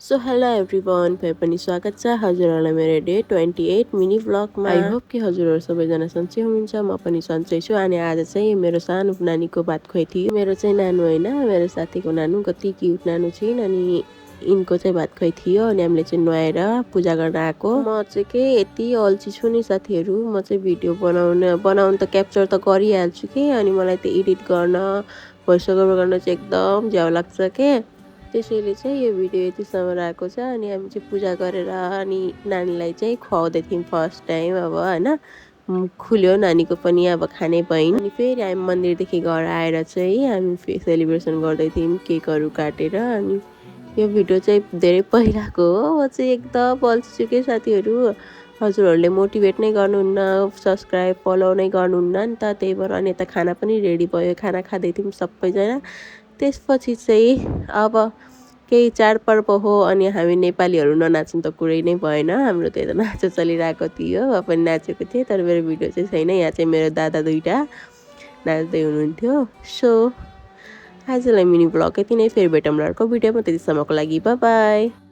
So hello everyone, फेरि पनि स्वागत छ हजुरहरूलाई मेरो डे 28 मिनी ब्लगमा। आई होप कि हजुरहरू सबैजना सन्चै हुनुहुन्छ, म पनि सन्चै छु। अनि आज चाहिँ मेरो सानो नानीको भात खुवाइ थियो। मेरो चाहिँ नानु होइन, मेरो साथीको नानु, कति क्युट नानु छिन्। अनि यिनको चाहिँ भात खुवाइ थियो। अनि हामीले चाहिँ नुहाएर पूजा गर्न आएको। म चाहिँ के यति अल्छी छु नि साथीहरू, म चाहिँ भिडियो बनाउनु त क्याप्चर त गरिहाल्छु कि, अनि मलाई त्यो एडिट गर्न भोइस ओभर गर्न चाहिँ एकदम झ्याउ लाग्छ के। त्यसैले चाहिँ यो भिडियो यतिसम्म रहेको छ। अनि हामी चाहिँ पूजा गरेर अनि नानीलाई चाहिँ खुवाउँदै थियौँ फर्स्ट टाइम अब होइन। खुल्यो नानीको पनि अब खाने भइन्। अनि फेरि हामी मन्दिरदेखि घर आएर चाहिँ हामी सेलिब्रेसन गर्दै थियौँ केकहरू काटेर। अनि यो भिडियो चाहिँ धेरै पहिलाको हो। म चाहिँ एकदम अल्छी छु के साथीहरू, हजुरहरूले मोटिभेट नै गर्नुहुन्न, सब्सक्राइब फलो नै गर्नुहुन्न नि त। त्यही भएर अनि यता खाना पनि रेडी भयो, खाना खाँदै थियौँ सबैजना। त्यसपछि चाहिँ अब केही चाडपर्व हो अनि हामी नेपालीहरू ननाच्नु त कुरै नै भएन। हाम्रो त यता नाचो चलिरहेको थियो, म पनि नाचेको थिएँ। तर मेरो भिडियो चाहिँ छैन। यहाँ चाहिँ मेरो दादा दुइटा नाच्दै हुनुहुन्थ्यो। सो आजलाई मिनी ब्लग यति नै, फेरि भेटौँ अर्को भिडियोमा। त्यतिसम्मको लागि बाई बाई।